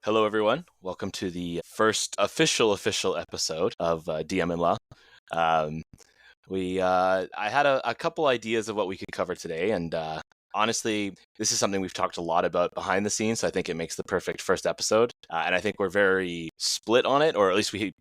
Hello, everyone. Welcome to the first official episode of DM and Law. Um, I had a couple ideas of what we could cover today, and honestly, this is something we've talked a lot about behind the scenes. So I think it makes the perfect first episode, and I think we're very split on it, or at least we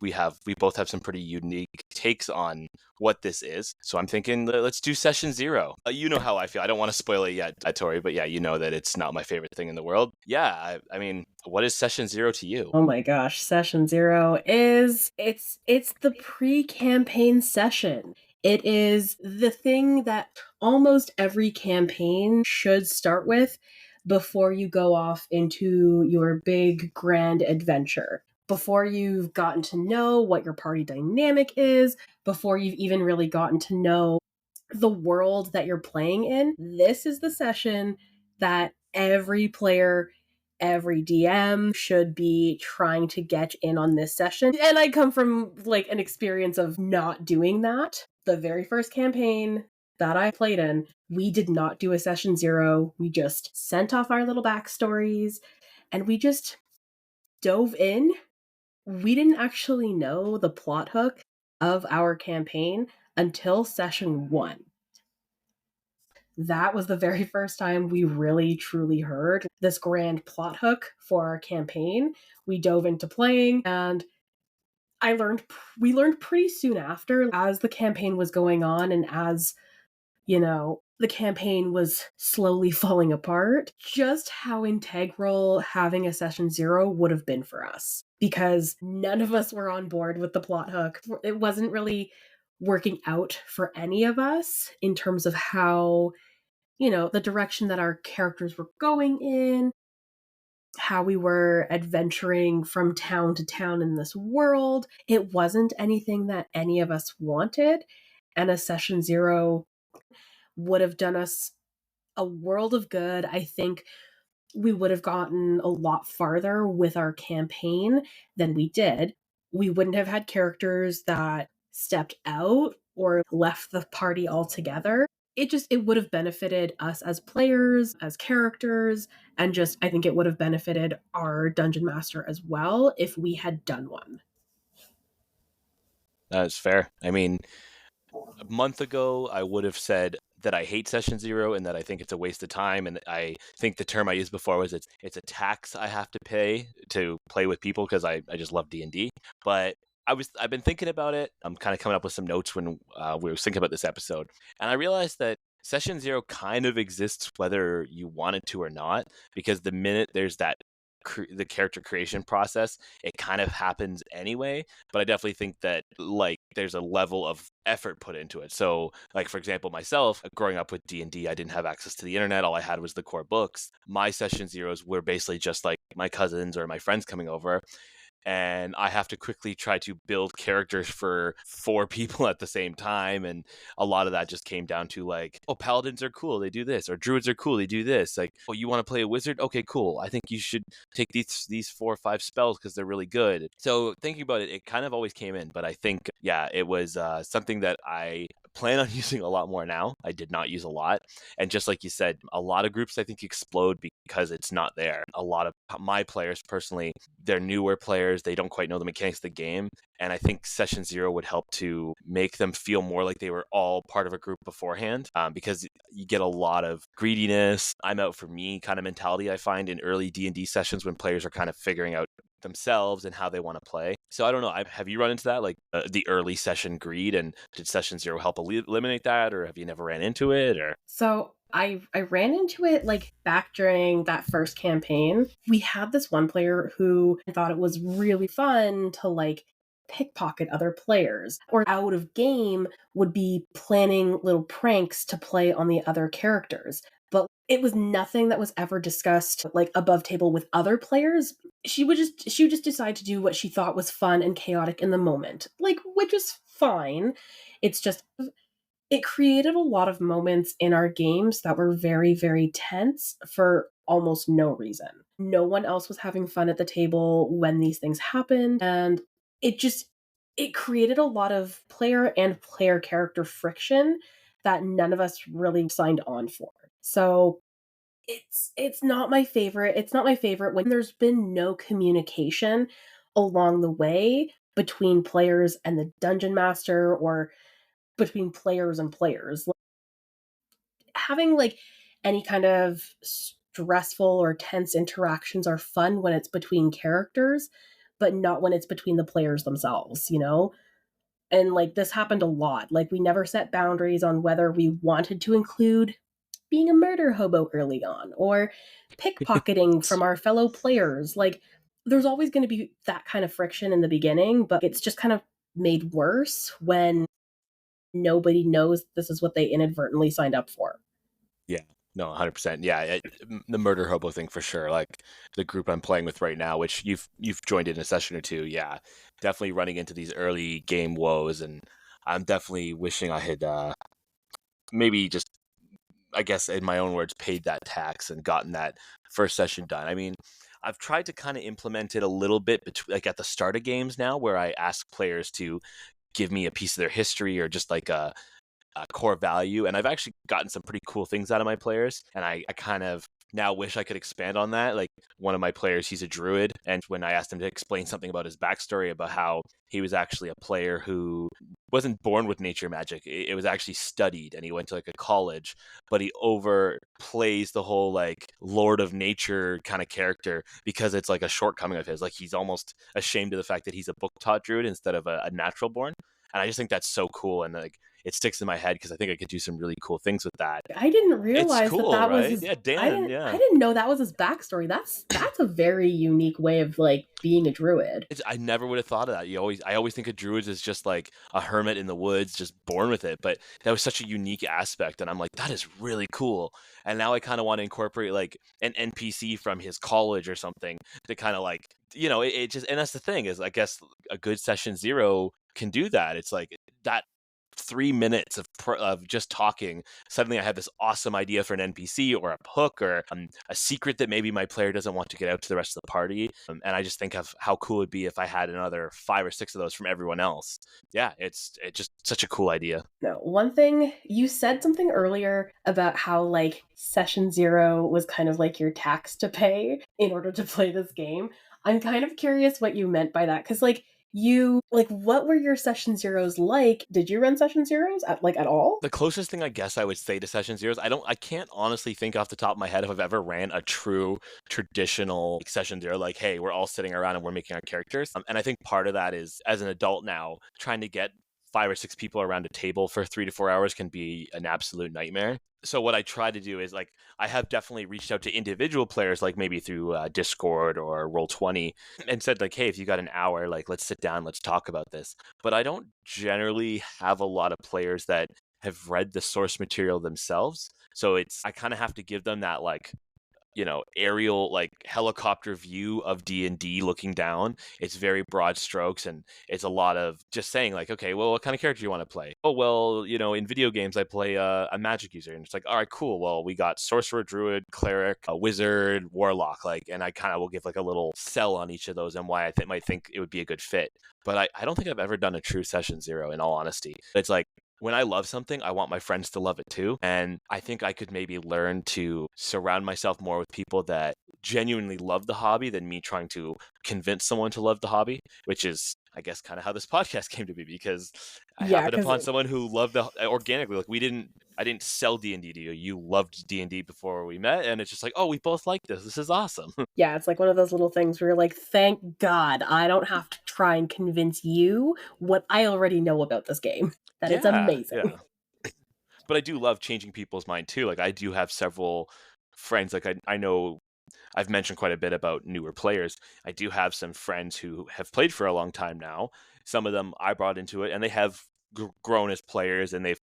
both have some pretty unique takes on what this is. So I'm thinking let's do session 0. You know how I feel. I don't want to spoil it yet, Tori, but yeah, you know that it's not my favorite thing in the world. Yeah, I mean, what is session 0 to you? Oh my gosh, session 0 is it's the pre-campaign session. It is the thing that almost every campaign should start with before you go off into your big grand adventure. Before you've gotten to know what your party dynamic is, before you've even really gotten to know the world that you're playing in, this is the session that every player, every DM should be trying to get in on this session. And I come from like an experience of not doing that. The very first campaign that I played in, we did not do a session 0. We just sent off our little backstories and we just dove in. We didn't actually know the plot hook of our campaign until session 1. That was the very first time we really truly heard this grand plot hook for our campaign. We dove into playing, and we learned pretty soon after, as the campaign was going on and as, the campaign was slowly falling apart, just how integral having a session 0 would have been for us, because none of us were on board with the plot hook. It wasn't really working out for any of us in terms of how, the direction that our characters were going in, how we were adventuring from town to town in this world. It wasn't anything that any of us wanted. And a session 0 would have done us a world of good. I think we would have gotten a lot farther with our campaign than we did. We wouldn't have had characters that stepped out or left the party altogether. It would have benefited us as players, as characters, and just I think it would have benefited our dungeon master as well if we had done one. That is fair. I mean, a month ago, I would have said that I hate session 0 and that I think it's a waste of time. And I think the term I used before was it's a tax I have to pay to play with people because I just love D&D. But I've been thinking about it. I'm kind of coming up with some notes when we were thinking about this episode, and I realized that session 0 kind of exists whether you want it to or not, because the minute there's the character creation process, it kind of happens anyway. But I definitely think that there's a level of effort put into it. So like, for example, myself growing up with D&D, I didn't have access to the internet. All I had was the core books. My session 0s were basically just like my cousins or my friends coming over, and I have to quickly try to build characters for 4 people at the same time. And a lot of that just came down to like, oh, paladins are cool, they do this, or druids are cool, they do this. Like, oh, you want to play a wizard? Okay, cool. I think you should take these 4 or 5 spells because they're really good. So thinking about it, it kind of always came in. But I think, yeah, it was something that I plan on using a lot more now. I did not use a lot. And just like you said, a lot of groups I think explode because it's not there. A lot of my players personally, they're newer players, they don't quite know the mechanics of the game. And I think session 0 would help to make them feel more like they were all part of a group beforehand, because you get a lot of greediness, I'm out for me kind of mentality I find in early D&D sessions when players are kind of figuring out themselves and how they want to play. So I don't know, have you run into that, like the early session greed, and did session 0 help eliminate that, or have you never ran into it? Or So I ran into it like back during that first campaign. We had this one player who thought it was really fun to like pickpocket other players, or out of game would be planning little pranks to play on the other characters. But it was nothing that was ever discussed like above table with other players. She would just decide to do what she thought was fun and chaotic in the moment. Like, which is fine. It's just it created a lot of moments in our games that were very, very tense for almost no reason. No one else was having fun at the table when these things happened, and it just it created a lot of player and player character friction that none of us really signed on for. So It's not my favorite. It's not my favorite when there's been no communication along the way between players and the dungeon master or between players and players. Like, having like any kind of stressful or tense interactions are fun when it's between characters, but not when it's between the players themselves, you know? And like this happened a lot. Like we never set boundaries on whether we wanted to include being a murder hobo early on or pickpocketing from our fellow players. Like there's always going to be that kind of friction in the beginning, but it's just kind of made worse when nobody knows this is what they inadvertently signed up for. Yeah, no, 100%. Yeah, the murder hobo thing for sure. Like the group I'm playing with right now, which you've joined in a session or two. Yeah, definitely running into these early game woes, and I'm definitely wishing I had maybe just, I guess, in my own words, paid that tax and gotten that first session done. I mean, I've tried to kind of implement it a little bit, like at the start of games now, where I ask players to give me a piece of their history or just like a core value. And I've actually gotten some pretty cool things out of my players. And I kind of now wish I could expand on that. Like one of my players, he's a druid. And when I asked him to explain something about his backstory, about how he was actually a player who wasn't born with nature magic, it was actually studied, and he went to like a college, but he overplays the whole like Lord of Nature kind of character because it's like a shortcoming of his. Like he's almost ashamed of the fact that he's a book taught druid instead of a natural born. And I just think that's so cool. And like, it sticks in my head because I think I could do some really cool things with that. I didn't It's realize that cool, that was right? his. Yeah, I Dan. didn't. I Yeah, didn't know that was his backstory. That's a very unique way of like being a druid. I never would have thought of that. I always think of druids as just like a hermit in the woods, just born with it. But that was such a unique aspect, and I'm like, that is really cool. And now I kind of want to incorporate like an NPC from his college or something to kind of like, it just. And that's the thing is, I guess a good session zero can do that. It's like that 3 minutes of just talking, suddenly I have this awesome idea for an NPC or a hook or a secret that maybe my player doesn't want to get out to the rest of the party. And I just think of how cool it'd be if I had another 5 or 6 of those from everyone else. Yeah, it's just such a cool idea. No, one thing you said something earlier about how like session zero was kind of like your tax to pay in order to play this game. I'm kind of curious what you meant by that because what were your session zeros like? Did you run session zeros at all? The closest thing I guess I would say to session zeros, I can't honestly think off the top of my head if I've ever ran a true traditional session zero, like, hey, we're all sitting around and we're making our characters. And I think part of that is, as an adult now, trying to get 5 or 6 people around a table for 3 to 4 hours can be an absolute nightmare. So what I try to do is like, I have definitely reached out to individual players, like maybe through Discord or Roll20, and said like, hey, if you got an hour, like let's sit down, let's talk about this. But I don't generally have a lot of players that have read the source material themselves. So I kind of have to give them that like, aerial like helicopter view of D&D looking down. It's very broad strokes, and it's a lot of just saying like, okay, well, what kind of character do you want to play? Oh, well, in video games I play a magic user, and it's like, all right, cool, well, we got sorcerer, druid, cleric, a wizard, warlock, like, and I kind of will give like a little sell on each of those and why might think it would be a good fit. But I don't think I've ever done a true session zero, in all honesty. It's like, when I love something, I want my friends to love it too. And I think I could maybe learn to surround myself more with people that genuinely love the hobby than me trying to convince someone to love the hobby, which is, I guess, kind of how this podcast came to be, because I Yeah, happened because upon someone who loved the organically. Like, I didn't sell D&D to you. You loved D&D before we met, and it's just like, oh, we both like this. This is awesome. yeah, it's like one of those little things where you're like, thank God I don't have to try and convince you what I already know about this game. That it's Yeah, amazing. yeah. But I do love changing people's mind too. Like, I do have several friends. Like, I know I've mentioned quite a bit about newer players. I do have some friends who have played for a long time now. Some of them I brought into it, and they have grown as players, and they've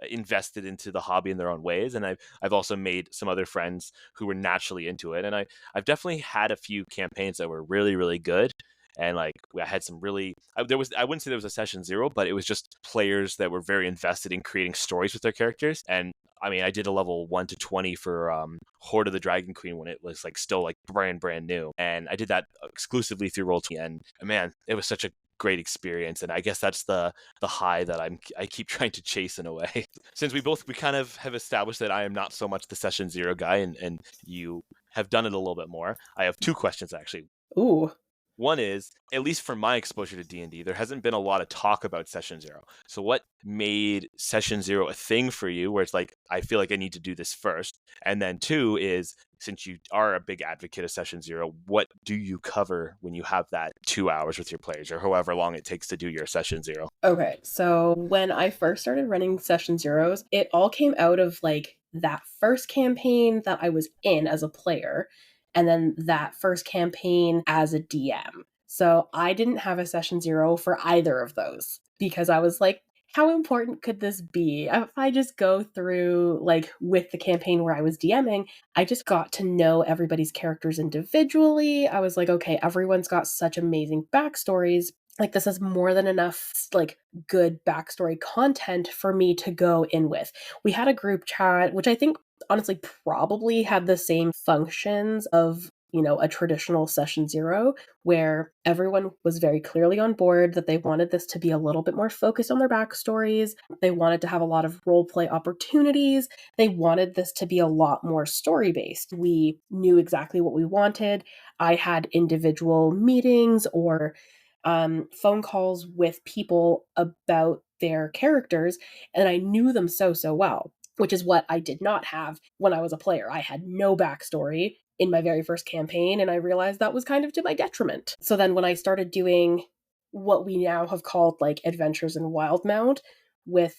invested into the hobby in their own ways. And I've also made some other friends who were naturally into it. And I've definitely had a few campaigns that were really, really good. And like, I had some really, I wouldn't say there was a session zero, but it was just players that were very invested in creating stories with their characters. And I mean, I did a level 1 to 20 for Horde of the Dragon Queen when it was like still like brand new, and I did that exclusively through Roll20. And man, it was such a great experience, and I guess that's the high that I keep trying to chase in a way. Since we kind of have established that I am not so much the session zero guy, and you have done it a little bit more, I have two questions actually. Ooh. One is, at least from my exposure to D&D, there hasn't been a lot of talk about Session Zero. So what made Session Zero a thing for you, where it's like, I feel like I need to do this first? And then two is, since you are a big advocate of Session Zero, what do you cover when you have that 2 hours with your players, or however long it takes to do your Session Zero? Okay, so when I first started running Session Zeros, it all came out of like that first campaign that I was in as a player, and then that first campaign as a DM. So I didn't have a Session Zero for either of those because I was like, how important could this be? If I just go through, like, with the campaign where I was DMing, I just got to know everybody's characters individually. I was like, okay, everyone's got such amazing backstories. Like, this is more than enough, like, good backstory content for me to go in with. We had a group chat, which I think honestly probably had the same functions of, a traditional session zero, where everyone was very clearly on board that they wanted this to be a little bit more focused on their backstories. They wanted to have a lot of role play opportunities. They wanted this to be a lot more story based. We knew exactly what we wanted. I had individual meetings or phone calls with people about their characters, and I knew them so, so well, which is what I did not have when I was a player. I had no backstory in my very first campaign, and I realized that was kind of to my detriment. So then when I started doing what we now have called like Adventures in Wildmount with,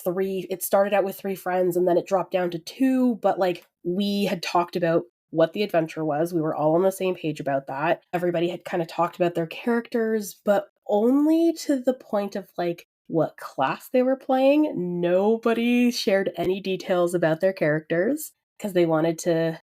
three, it started out with three friends and then it dropped down to two, but like we had talked about what the adventure was. We were all on the same page about that. Everybody had kind of talked about their characters, but only to the point of like what class they were playing. Nobody shared any details about their characters because they wanted to,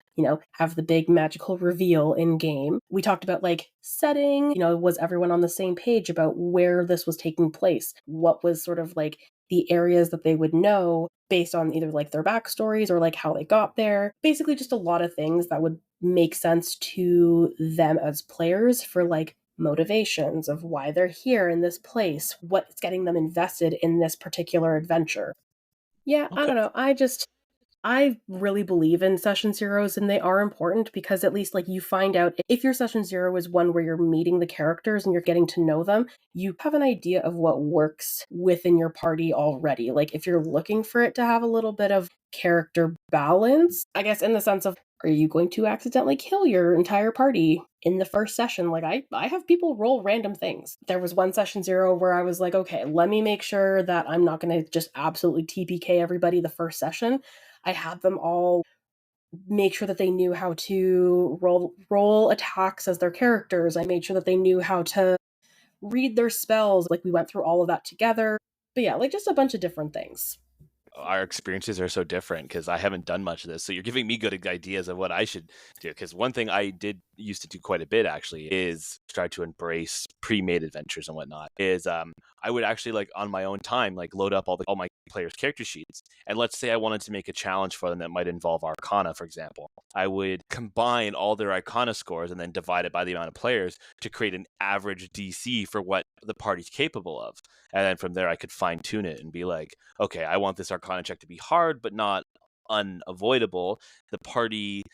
have the big magical reveal in game. We talked about like setting, was everyone on the same page about where this was taking place? What was sort of like the areas that they would know based on either like their backstories or like how they got there. Basically, just a lot of things that would make sense to them as players for like motivations of why they're here in this place, what's getting them invested in this particular adventure. Yeah, I Okay. don't know. I really believe in session zeros and they are important because at least like you find out if your session zero is one where you're meeting the characters and you're getting to know them, you have an idea of what works within your party already. Like if you're looking for it to have a little bit of character balance, I guess in the sense of are you going to accidentally kill your entire party in the first session? Like I have people roll random things. There was one session zero where I was like, okay, let me make sure that I'm not going to just absolutely TPK everybody the first session. I had them all make sure that they knew how to roll attacks as their characters. I made sure that they knew how to read their spells. Like we went through all of that together. But yeah, like just a bunch of different things. Our experiences are so different because I haven't done much of this. So you're giving me good ideas of what I should do. Because one thing I did used to do quite a bit actually is try to embrace pre-made adventures and whatnot. Is I would actually like on my own time like load up all my players' character sheets, and let's say I wanted to make a challenge for them that might involve Arcana, for example. I would combine all their Arcana scores and then divide it by the amount of players to create an average DC for what the party's capable of. And then from there, I could fine tune it and be like, okay, I want this Arcana check to be hard, but not unavoidable. The party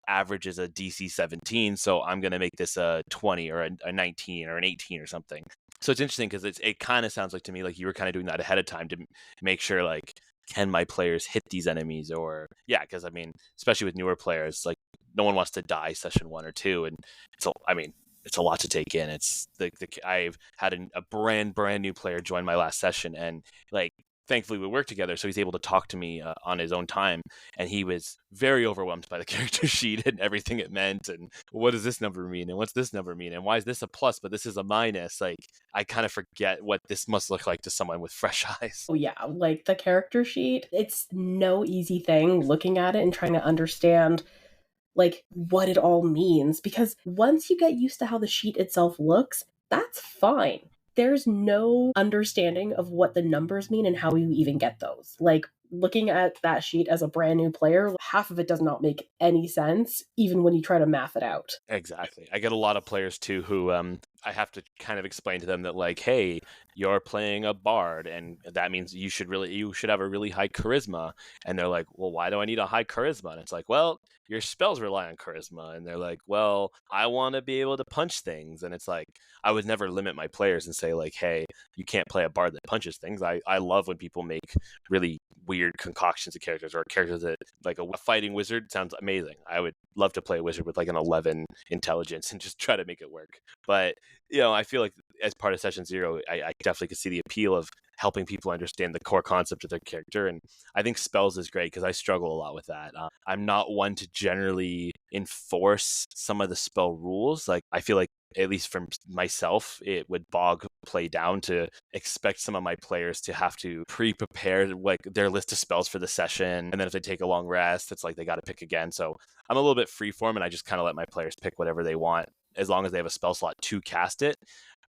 averages a DC 17, so I'm going to make this a 20 or a 19 or an 18 or something. So it's interesting because it kind of sounds like to me like you were kind of doing that ahead of time to make sure like, can my players hit these enemies? Or yeah, because I mean, especially with newer players, like no one wants to die session one or two, and it's a lot to take in. It's I've had a brand new player join my last session, and like thankfully we worked together, so he's able to talk to me on his own time, and he was very overwhelmed by the character sheet and everything it meant, and what does this number mean, and what's this number mean, and why is this a plus but this is a minus. Like I kind of forget what this must look like to someone with fresh eyes. Oh yeah, like the character sheet, it's no easy thing looking at it and trying to understand like what it all means because once you get used to how the sheet itself looks, that's fine. There's no understanding of what the numbers mean and how you even get those. Like looking at that sheet as a brand new player, half of it does not make any sense, even when you try to math it out. Exactly. I get a lot of players too who I have to kind of explain to them that like, hey, you're playing a bard and that means you should have a really high charisma. And they're like, well, why do I need a high charisma? And it's like, well, your spells rely on charisma. And they're like, well, I want to be able to punch things. And it's like, I would never limit my players and say like, hey, you can't play a bard that punches things. I love when people make really weird concoctions of characters or characters that like a fighting wizard sounds amazing. I would love to play a wizard with like an 11 intelligence and just try to make it work. But I feel like as part of session zero, I definitely could see the appeal of helping people understand the core concept of their character. And I think spells is great because I struggle a lot with that. I'm not one to generally enforce some of the spell rules. Like I feel like at least from myself, it would bog play down to expect some of my players to have to pre-prepare like their list of spells for the session. And then if they take a long rest, it's like they got to pick again. So I'm a little bit freeform and I just kind of let my players pick whatever they want as long as they have a spell slot to cast it.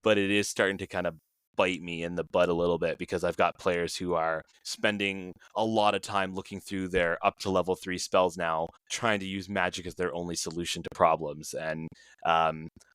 But it is starting to kind of bite me in the butt a little bit because I've got players who are spending a lot of time looking through their up to level 3 spells now, trying to use magic as their only solution to problems. And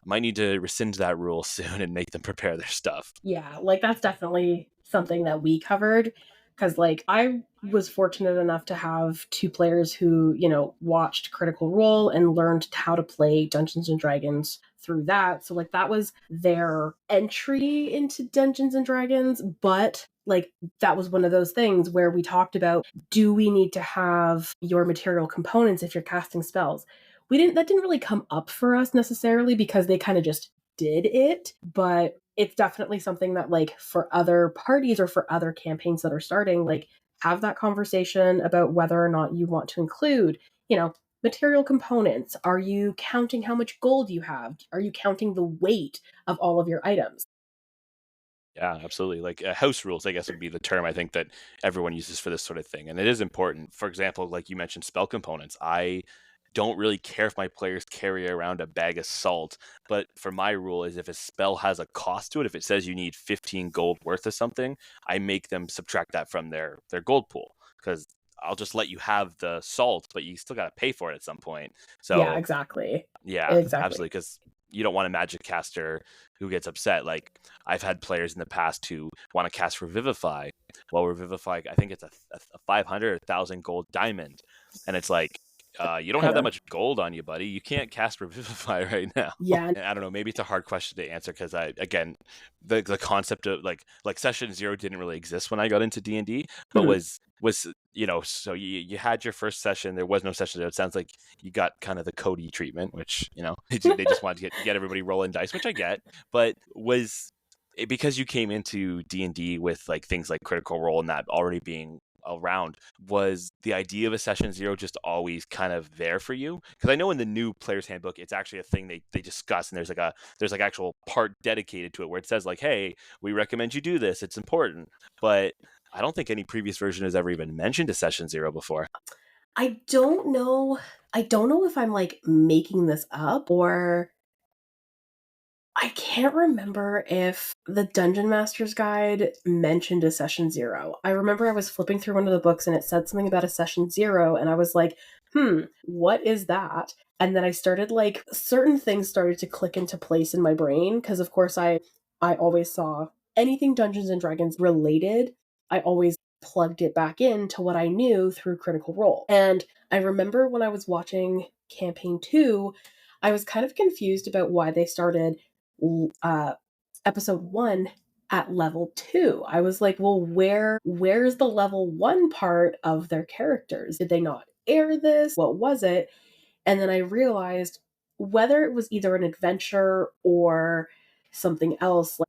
might need to rescind that rule soon and make them prepare their stuff. Yeah, like that's definitely something that we covered because like I was fortunate enough to have two players who, watched Critical Role and learned how to play Dungeons and Dragons through that. So like that was their entry into Dungeons and Dragons, but like that was one of those things where we talked about, do we need to have your material components if you're casting spells? That didn't really come up for us necessarily because they kind of just did it, but it's definitely something that like for other parties or for other campaigns that are starting, like have that conversation about whether or not you want to include, material components. Are you counting how much gold you have? Are you counting the weight of all of your items? Yeah, absolutely. Like house rules, I guess, would be the term I think that everyone uses for this sort of thing. And it is important. For example, like you mentioned, spell components. I don't really care if my players carry around a bag of salt, but for my rule is if a spell has a cost to it, if it says you need 15 gold worth of something, I make them subtract that from their gold pool because I'll just let you have the salt, but you still got to pay for it at some point. Yeah, So exactly. yeah, Exactly. absolutely. Because you don't want a magic caster who gets upset. Like I've had players in the past who want to cast Revivify. Well, Revivify, I think it's a 500 or 1,000 gold diamond, and it's like you don't have Hang that on. much gold on you, buddy. You can't cast Revivify right now. Yeah. And I don't know. Maybe it's a hard question to answer because again, the concept of like session zero didn't really exist when I got into D&D, but Hmm. was so you had your first session. There was no session zero. It sounds like you got kind of the Cody treatment, which they just wanted to get everybody rolling dice, which I get. But was it because you came into D&D with like things like Critical Role and that already being around, was the idea of a session zero just always kind of there for you? Because I know in the new player's handbook it's actually a thing they discuss, and there's like actual part dedicated to it where it says like, hey, we recommend you do this, it's important. But I don't think any previous version has ever even mentioned a session zero before. I don't know. I don't know if I'm like making this up or I can't remember if the Dungeon Master's Guide mentioned a session zero. I remember I was flipping through one of the books and it said something about a session zero, and I was like, what is that? And then I started like certain things started to click into place in my brain because of course I always saw anything Dungeons and Dragons related. I always plugged it back into what I knew through Critical Role. And I remember when I was watching campaign 2, I was kind of confused about why they started uh, episode 1 at level 2. I was like, well, where's the level 1 part of their characters? Did they not air this? What was it? And then I realized whether it was either an adventure or something else, like,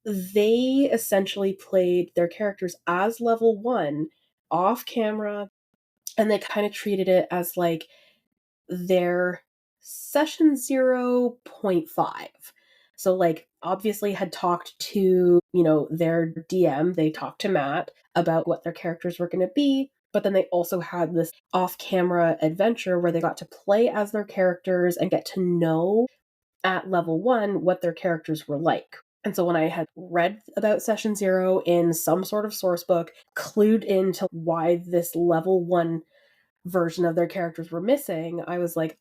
they essentially played their characters as level 1 off camera, and they kind of treated it as like their session 0.5. So like obviously had talked to, their DM, they talked to Matt about what their characters were going to be, but then they also had this off-camera adventure where they got to play as their characters and get to know at level 1 what their characters were like. And so when I had read about Session Zero in some sort of source book, clued into why this level 1 version of their characters were missing, I was like,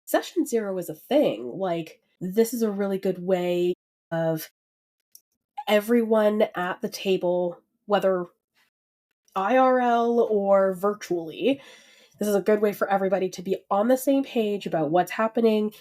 Session Zero is a thing. Like, this is a really good way of everyone at the table, whether IRL or virtually. This is a good way for everybody to be on the same page about what's happening,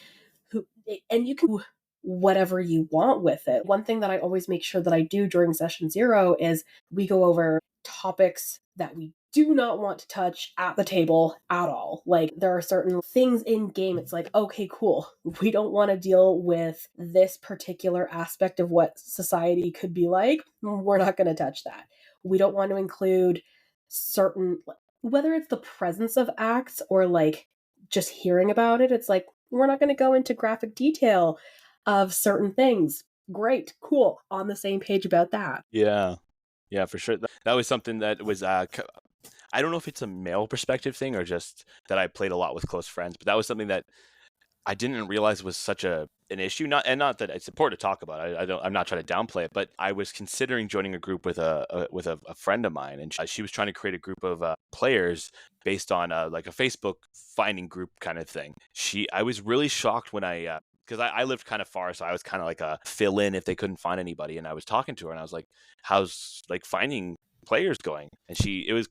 who, and you can do whatever you want with it. One thing that I always make sure that I do during Session Zero is we go over topics that we do not want to touch at the table at all. Like, there are certain things in game, it's like, okay, cool. We don't want to deal with this particular aspect of what society could be like. We're not going to touch that. We don't want to include certain, whether it's the presence of acts or like just hearing about it, it's like, we're not going to go into graphic detail of certain things. Great, cool, on the same page about that. Yeah, yeah, for sure. That was something that was I don't know if it's a male perspective thing or just that I played a lot with close friends, but that was something that I didn't realize was such an issue. Not that it's important to talk about. I'm not trying to downplay it, but I was considering joining a group with a friend of mine, and she was trying to create a group of players based on like a Facebook finding group kind of thing. I was really shocked when I because I lived kind of far, so I was kind of like a fill in if they couldn't find anybody. And I was talking to her, and I was like, "How's like finding players going?" And it was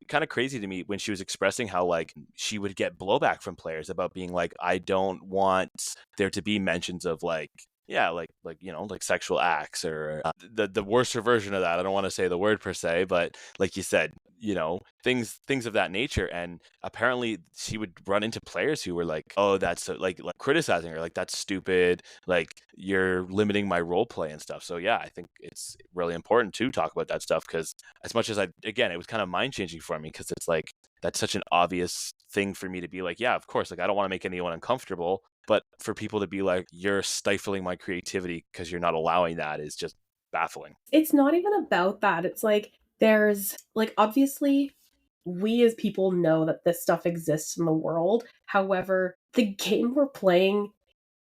kind of crazy to me when she was expressing how like she would get blowback from players about being like, I don't want there to be mentions of like, yeah, like like sexual acts or the worser version of that. I don't want to say the word per se, but like you said, things of that nature. And apparently she would run into players who were like, oh, that's like criticizing her, like that's stupid, like you're limiting my role play and stuff. So yeah, I think it's really important to talk about that stuff, because as much as again, it was kind of mind changing for me, because it's like that's such an obvious thing for me to be like, yeah, of course, like I don't want to make anyone uncomfortable, but for people to be like, you're stifling my creativity because you're not allowing that, is just baffling. It's not even about that. It's like, there's like, obviously, we as people know that this stuff exists in the world. However, the game we're playing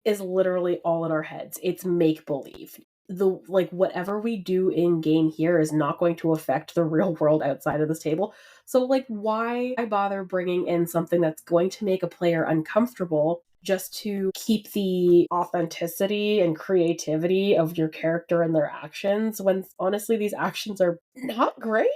is literally all in our heads. It's make believe. The like whatever we do in game here is not going to affect the real world outside of this table. So like, why I bother bringing in something that's going to make a player uncomfortable just to keep the authenticity and creativity of your character and their actions, when honestly these actions are not great?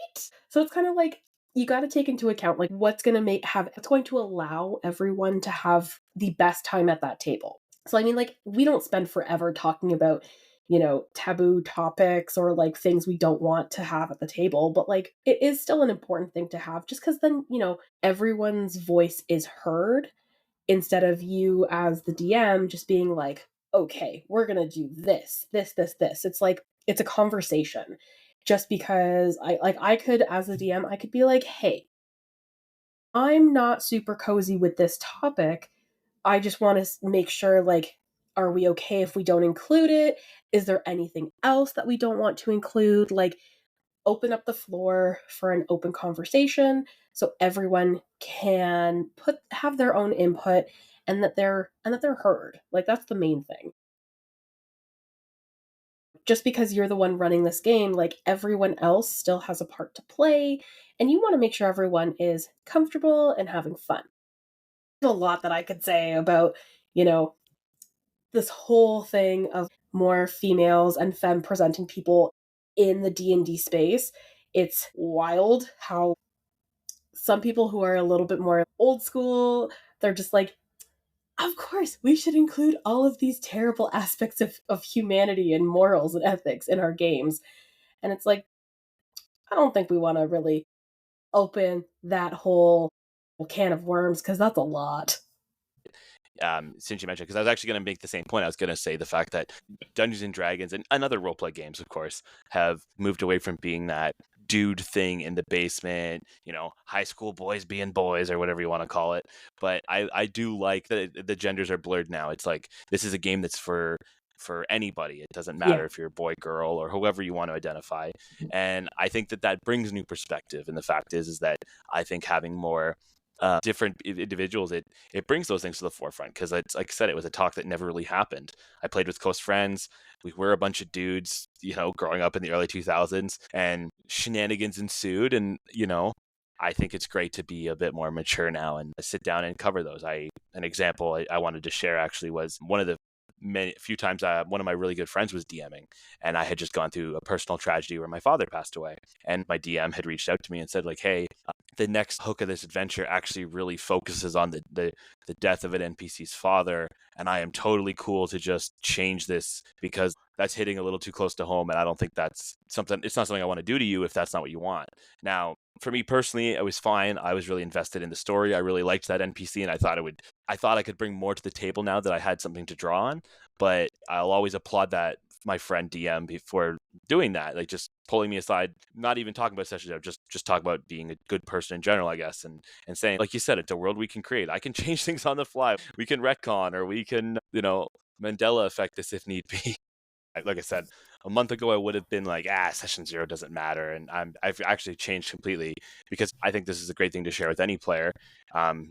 So it's kind of like, you got to take into account like what's going to what's going to allow everyone to have the best time at that table. So I mean, like, we don't spend forever talking about, taboo topics or like things we don't want to have at the table, but like it is still an important thing to have, just because then, everyone's voice is heard, instead of you as the DM just being like, okay, we're gonna do this, this, this, this. It's like, it's a conversation. Just because I could, as a DM, I could be like, hey, I'm not super cozy with this topic. I just want to make sure, like, are we okay if we don't include it? Is there anything else that we don't want to include? Like, open up the floor for an open conversation so everyone can have their own input, and that they're heard. Like, that's the main thing. Just because you're the one running this game, like, everyone else still has a part to play, and you want to make sure everyone is comfortable and having fun. There's a lot that I could say about, you know, this whole thing of more females and femme presenting people in the D&D space. It's wild how some people who are a little bit more old school, they're just like, of course, we should include all of these terrible aspects of humanity and morals and ethics in our games. And it's like, I don't think we want to really open that whole can of worms, because that's a lot. Since you mentioned, because I was actually going to make the same point. I was going to say the fact that Dungeons and Dragons and other roleplay games, of course, have moved away from being that dude thing in the basement, high school boys being boys or whatever you want to call it. But I do like that the genders are blurred now. It's like, this is a game that's for anybody. It doesn't matter Yeah. if you're a boy, girl, or whoever you want to identify. And I think that brings new perspective. And the fact is that I think having more different individuals, it brings those things to the forefront because it's like I said, it was a talk that never really happened. I played with close friends. We were a bunch of dudes, growing up in the early 2000s, and shenanigans ensued. And I think it's great to be a bit more mature now and sit down and cover those. An example I wanted to share actually was one of the few times one of my really good friends was DMing, and I had just gone through a personal tragedy where my father passed away, and my DM had reached out to me and said like, hey, the next hook of this adventure actually really focuses on the death of an NPC's father, and I am totally cool to just change this because that's hitting a little too close to home, and I don't think that's something. It's not something I want to do to you if that's not what you want. Now, for me personally, it was fine. I was really invested in the story. I really liked that NPC, and I thought I could bring more to the table now that I had something to draw on. But I'll always applaud that my friend DM before doing that, like just pulling me aside, not even talking about sessions, just talk about being a good person in general, I guess, and saying, like you said, it's a world we can create. I can change things on the fly. We can retcon, or we can, Mandela effect this if need be. Like I said, a month ago I would have been like, session zero doesn't matter, and I've actually changed completely because I think this is a great thing to share with any player,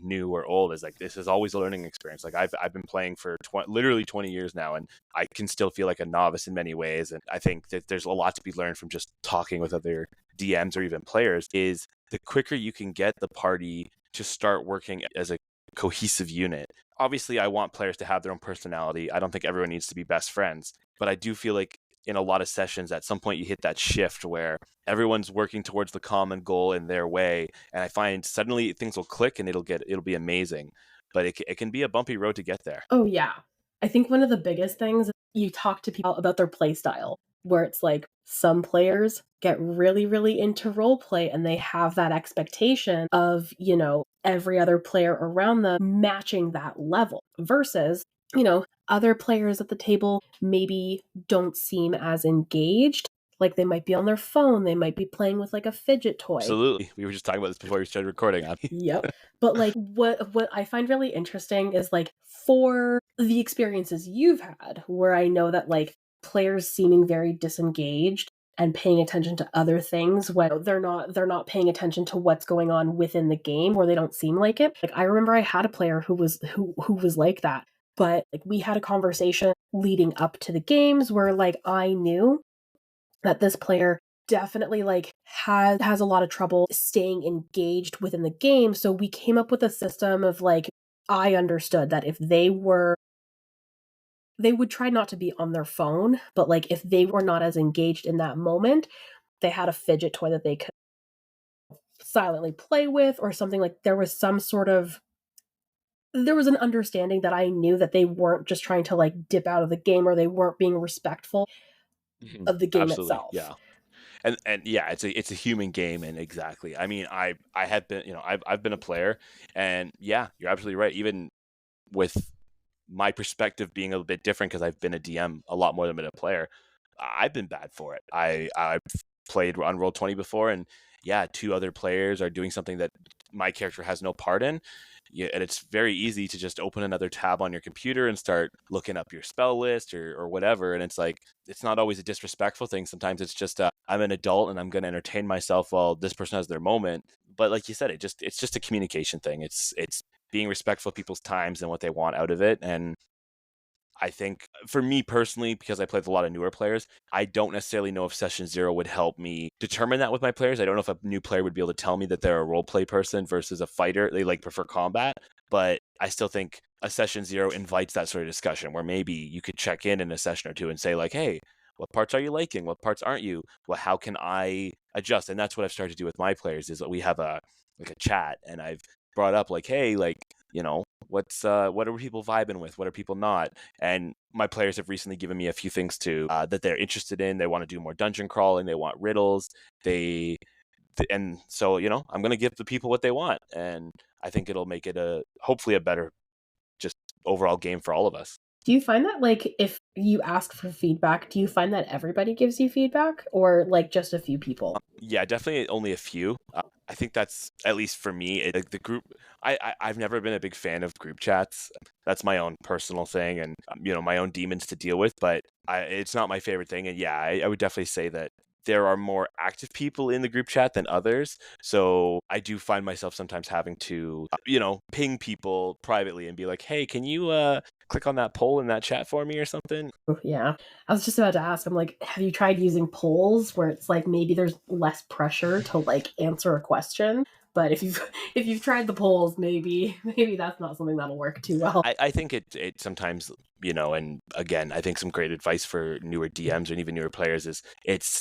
new or old. Is like this is always a learning experience. Like I've been playing for literally 20 years now, and I can still feel like a novice in many ways. And I think that there's a lot to be learned from just talking with other DMs or even players. Is the quicker you can get the party to start working as a cohesive unit. Obviously, I want players to have their own personality. I don't think everyone needs to be best friends, but I do feel like in a lot of sessions, at some point you hit that shift where everyone's working towards the common goal in their way, and I find suddenly things will click and it'll be amazing. But it can be a bumpy road to get there. Oh, yeah. I think one of the biggest things, you talk to people about their play style, where it's like some players get really, really into role play and they have that expectation of, every other player around them matching that level versus, other players at the table maybe don't seem as engaged. Like they might be on their phone, they might be playing with like a fidget toy. Absolutely. We were just talking about this before we started recording. Yep. But like what I find really interesting is like for the experiences you've had where I know that like players seeming very disengaged and paying attention to other things when they're not paying attention to what's going on within the game or they don't seem like it. Like I remember I had a player who was like that. But like we had a conversation leading up to the games where like I knew that this player definitely like has a lot of trouble staying engaged within the game, so we came up with a system of like I understood that if they would try not to be on their phone, but like if they were not as engaged in that moment, they had a fidget toy that they could silently play with or something. Like there was an understanding that I knew that they weren't just trying to like dip out of the game or they weren't being respectful of the game Absolutely. itself. Yeah. And yeah, it's a human game, and exactly. I mean, I have been, I've been a player, and yeah, you're absolutely right. Even with my perspective being a little bit different because I've been a DM a lot more than been a player, I've been bad for it. I've played on Roll20 before, and yeah, two other players are doing something that my character has no part in. Yeah, and it's very easy to just open another tab on your computer and start looking up your spell list or whatever. And it's like, it's not always a disrespectful thing. Sometimes it's just, I'm an adult and I'm going to entertain myself while this person has their moment. But like you said, it's just a communication thing. It's being respectful of people's times and what they want out of it. And I think for me personally, because I play with a lot of newer players, I don't necessarily know if session zero would help me determine that with my players. I don't know if a new player would be able to tell me that they're a role play person versus a fighter. They like prefer combat, but I still think a session zero invites that sort of discussion where maybe you could check in a session or two and say like, hey, what parts are you liking? What parts aren't you? Well, how can I adjust? And that's what I've started to do with my players is that we have a chat, and I've brought up like, hey, like, what are people vibing with? What are people not? And my players have recently given me a few things to that they're interested in. They want to do more dungeon crawling. They want riddles. And so I'm gonna give the people what they want, and I think it'll make it hopefully a better just overall game for all of us. Do you find that like if you ask for feedback, do you find that everybody gives you feedback or like just a few people? Yeah, definitely only a few. I think that's at least for me. Like the group, I've never been a big fan of group chats. That's my own personal thing, and my own demons to deal with. But it's not my favorite thing. And yeah, I would definitely say that there are more active people in the group chat than others. So I do find myself sometimes having to, ping people privately and be like, hey, can you click on that poll in that chat for me or something? Yeah. I was just about to ask, I'm like, have you tried using polls where it's like maybe there's less pressure to like answer a question? But if you've if you've tried the polls, maybe that's not something that'll work too well. I think it sometimes, and again, I think some great advice for newer DMs and even newer players is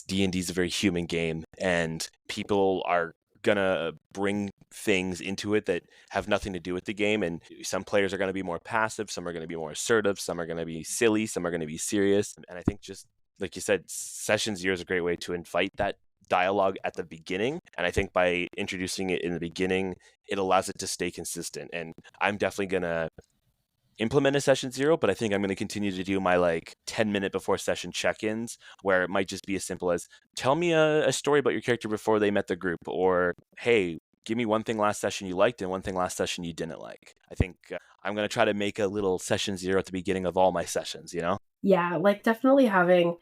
D&D is a very human game, and people are gonna bring things into it that have nothing to do with the game, and some players are gonna be more passive, some are gonna be more assertive, some are gonna be silly, some are gonna be serious, and I think just like you said, session 0 is a great way to invite that dialogue at the beginning, and I think by introducing it in the beginning, it allows it to stay consistent. And I'm definitely gonna implement a session 0, but I think I'm going to continue to do my like 10-minute before session check-ins where it might just be as simple as tell me a story about your character before they met the group, or hey, give me one thing last session you liked and one thing last session you didn't like. I think I'm going to try to make a little session 0 at the beginning of all my sessions, Yeah, like definitely having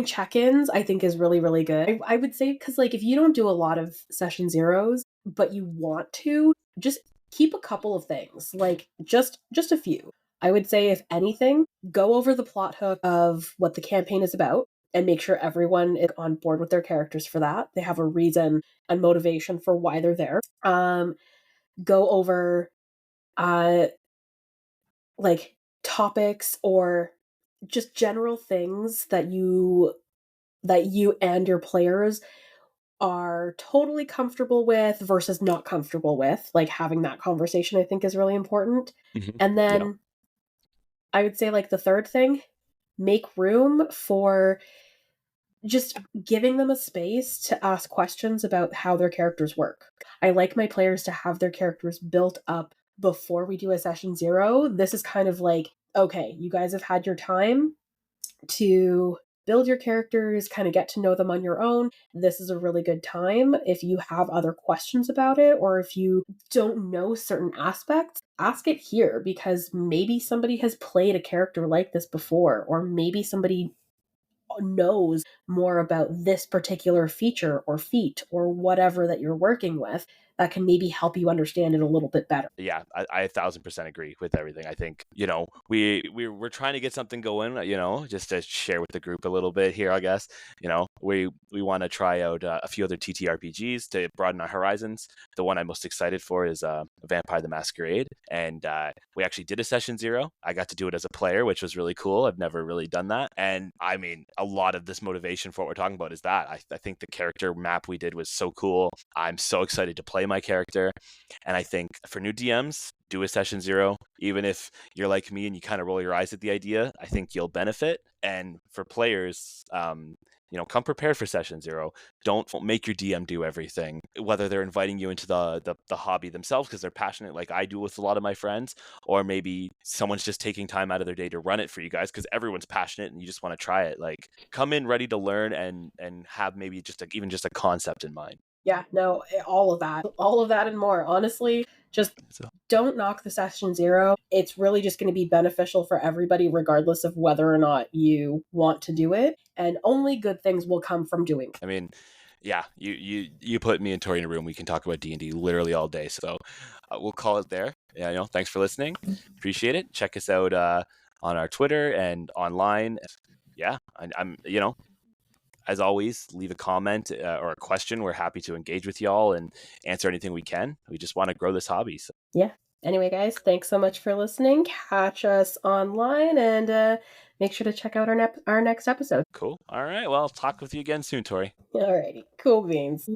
check-ins I think is really really good. I would say because like if you don't do a lot of session zeros but you want to, just keep a couple of things, like just a few. I would say if anything, go over the plot hook of what the campaign is about and make sure everyone is on board with their characters for that. They have a reason and motivation for why they're there. Go over uh like topics or just general things that you and your players are totally comfortable with versus not comfortable with. Like having that conversation I think is really important. Mm-hmm. And Yeah. then I would say like the third thing, make room for just giving them a space to ask questions about how their characters work. I like my players to have their characters built up before we do a session 0. This is kind of like, okay, you guys have had your time to build your characters, kind of get to know them on your own. This is a really good time. If you have other questions about it, or if you don't know certain aspects, ask it here because maybe somebody has played a character like this before, or maybe somebody knows more about this particular feature or feat or whatever that you're working with that can maybe help you understand it a little bit better. Yeah, I 1,000% agree with everything. I think we're trying to get something going, just to share with the group a little bit here. I guess we want to try out a few other TTRPGs to broaden our horizons. The one I'm most excited for is Vampire the Masquerade, and we actually did a session 0. I got to do it as a player, which was really cool. I've never really done that, and I mean, a lot of this motivation for what we're talking about is that I think the character map we did was so cool. I'm so excited to play my character. And I think for new DMs, do a session 0. Even if you're like me and you kind of roll your eyes at the idea, I think you'll benefit. And for players, come prepared for session 0. Don't make your DM do everything, whether they're inviting you into the hobby themselves because they're passionate like I do with a lot of my friends, or maybe someone's just taking time out of their day to run it for you guys because everyone's passionate and you just want to try it. Like, come in ready to learn and have maybe even just a concept in mind. Yeah, no, all of that and more. Honestly, just So. don't knock the session 0. It's really just going to be beneficial for everybody, regardless of whether or not you want to do it. And only good things will come from doing it. I mean, yeah, you put me and Tori in a room, we can talk about D&D literally all day. So we'll call it there. Yeah, thanks for listening. Appreciate it. Check us out on our Twitter and online. Yeah, I'm as always, leave a comment or a question. We're happy to engage with y'all and answer anything we can. We just want to grow this hobby. So. Yeah. Anyway, guys, thanks so much for listening. Catch us online and make sure to check out our next episode. Cool. All right. Well, I'll talk with you again soon, Tori. Alrighty. Cool beans.